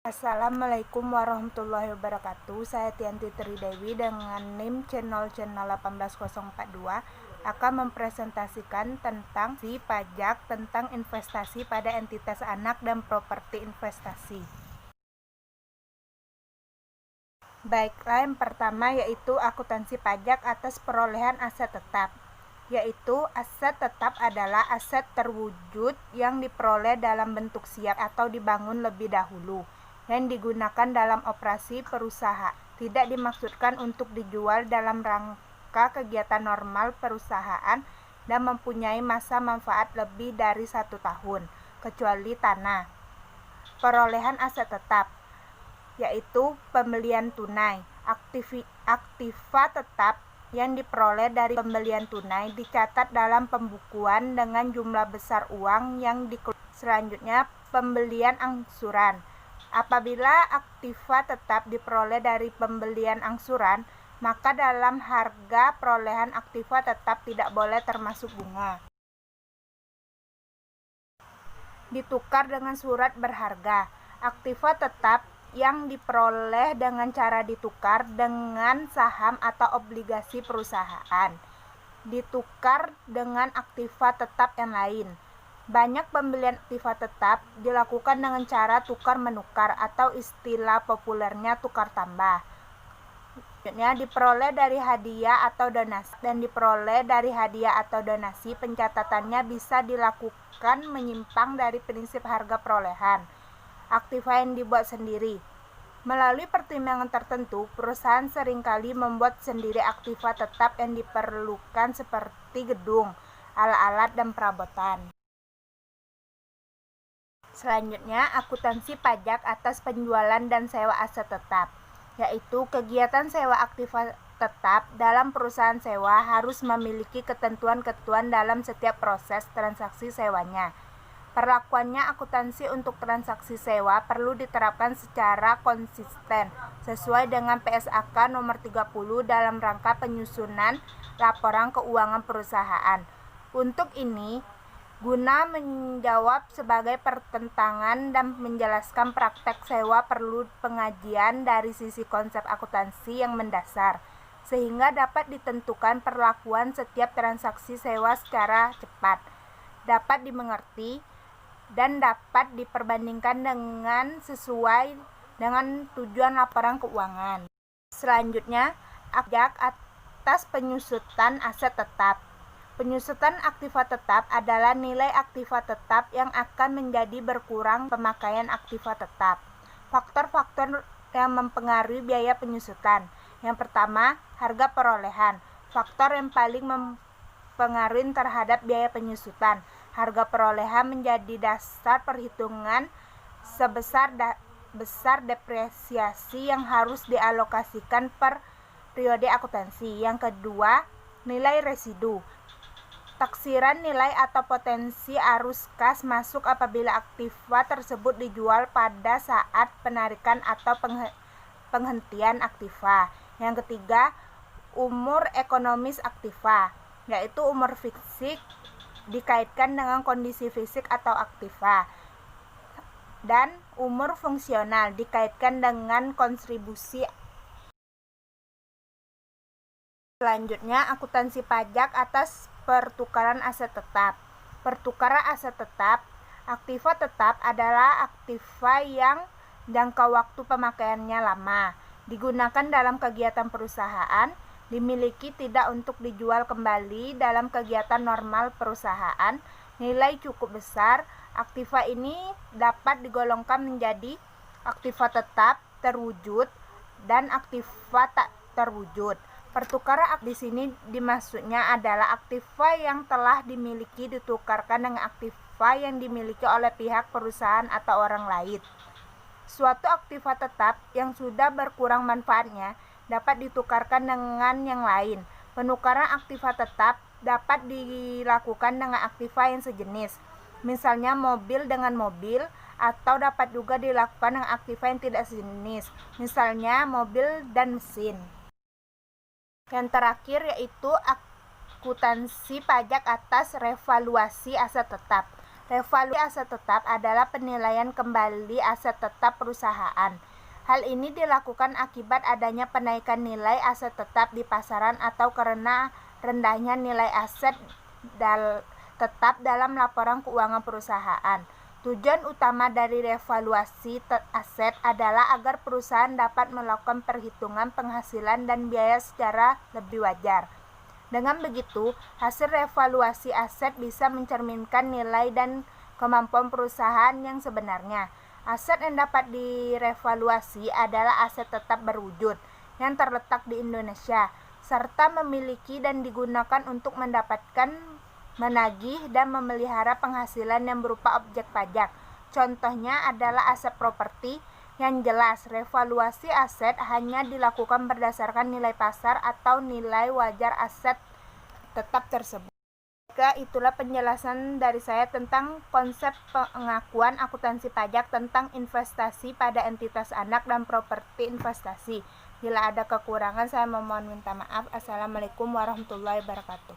Assalamualaikum warahmatullahi wabarakatuh. Saya Tianti Tridewi dengan NIM channel 18042 akan mempresentasikan tentang pajak tentang investasi pada entitas anak dan properti investasi. Baiklah, yang pertama yaitu akuntansi pajak atas perolehan aset tetap. Yaitu aset tetap adalah aset terwujud yang diperoleh dalam bentuk siap atau dibangun lebih dahulu, yang digunakan dalam operasi perusahaan, tidak dimaksudkan untuk dijual dalam rangka kegiatan normal perusahaan dan mempunyai masa manfaat lebih dari 1 tahun, kecuali tanah. Perolehan aset tetap yaitu pembelian tunai. Aktiva tetap yang diperoleh dari pembelian tunai dicatat dalam pembukuan dengan jumlah besar uang yang dikeluarkan. Selanjutnya, pembelian angsuran. Apabila aktiva tetap diperoleh dari pembelian angsuran, maka dalam harga perolehan aktiva tetap tidak boleh termasuk bunga. Ditukar dengan surat berharga. Aktiva tetap yang diperoleh dengan cara ditukar dengan saham atau obligasi perusahaan, ditukar dengan aktiva tetap yang lain. Banyak pembelian aktiva tetap dilakukan dengan cara tukar-menukar atau istilah populernya tukar tambah. Diperoleh dari hadiah atau donasi, dan diperoleh dari hadiah atau donasi, pencatatannya bisa dilakukan menyimpang dari prinsip harga perolehan aktiva yang dibuat sendiri. Melalui pertimbangan tertentu, perusahaan seringkali membuat sendiri aktiva tetap yang diperlukan seperti gedung, alat-alat, dan perabotan. Selanjutnya, akuntansi pajak atas penjualan dan sewa aset tetap, yaitu kegiatan sewa aktiva tetap dalam perusahaan sewa harus memiliki ketentuan-ketentuan dalam setiap proses transaksi sewanya. Perlakuannya akuntansi untuk transaksi sewa perlu diterapkan secara konsisten sesuai dengan PSAK nomor 30 dalam rangka penyusunan laporan keuangan perusahaan. Untuk ini, guna menjawab sebagai pertentangan dan menjelaskan praktek sewa perlu pengajian dari sisi konsep akuntansi yang mendasar, sehingga dapat ditentukan perlakuan setiap transaksi sewa secara cepat, dapat dimengerti, dan dapat diperbandingkan dengan sesuai dengan tujuan laporan keuangan. Selanjutnya, pajak atas penyusutan aset tetap. Penyusutan aktiva tetap adalah nilai aktiva tetap yang akan menjadi berkurang pemakaian aktiva tetap. Faktor-faktor yang mempengaruhi biaya penyusutan. Yang pertama, harga perolehan. Faktor yang paling mempengaruhi terhadap biaya penyusutan. Harga perolehan menjadi dasar perhitungan sebesar besar depresiasi yang harus dialokasikan per periode akuntansi. Yang kedua, nilai residu. Taksiran nilai atau potensi arus kas masuk apabila aktiva tersebut dijual pada saat penarikan atau penghentian aktiva. Yang ketiga, umur ekonomis aktiva, yaitu umur fisik dikaitkan dengan kondisi fisik atau aktiva, dan umur fungsional dikaitkan dengan kontribusi. Selanjutnya, akuntansi pajak atas pertukaran aset tetap. Pertukaran aset tetap, aktiva tetap adalah aktiva yang jangka waktu pemakaiannya lama, digunakan dalam kegiatan perusahaan, dimiliki tidak untuk dijual kembali dalam kegiatan normal perusahaan, nilai cukup besar. Aktiva ini dapat digolongkan menjadi aktiva tetap terwujud dan aktiva tak terwujud. Pertukaran di sini dimaksudnya adalah aktiva yang telah dimiliki ditukarkan dengan aktiva yang dimiliki oleh pihak perusahaan atau orang lain. Suatu aktiva tetap yang sudah berkurang manfaatnya dapat ditukarkan dengan yang lain. Penukaran aktiva tetap dapat dilakukan dengan aktiva yang sejenis, misalnya mobil dengan mobil, atau dapat juga dilakukan dengan aktiva yang tidak sejenis, misalnya mobil dan mesin. Yang terakhir yaitu akuntansi pajak atas revaluasi aset tetap. Revaluasi aset tetap adalah penilaian kembali aset tetap perusahaan. Hal ini dilakukan akibat adanya penaikan nilai aset tetap di pasaran atau karena rendahnya nilai aset tetap dalam laporan keuangan perusahaan. Tujuan utama dari revaluasi aset adalah agar perusahaan dapat melakukan perhitungan penghasilan dan biaya secara lebih wajar. Dengan begitu, hasil revaluasi aset bisa mencerminkan nilai dan kemampuan perusahaan yang sebenarnya. Aset yang dapat direvaluasi adalah aset tetap berwujud yang terletak di Indonesia, serta memiliki dan digunakan untuk mendapatkan, menagih, dan memelihara penghasilan yang berupa objek pajak. Contohnya adalah aset properti. Yang jelas, revaluasi aset hanya dilakukan berdasarkan nilai pasar atau nilai wajar aset tetap tersebut. Itulah penjelasan dari saya tentang konsep pengakuan akuntansi pajak tentang investasi pada entitas anak dan properti investasi. Bila ada kekurangan, saya memohon minta maaf. Assalamualaikum warahmatullahi wabarakatuh.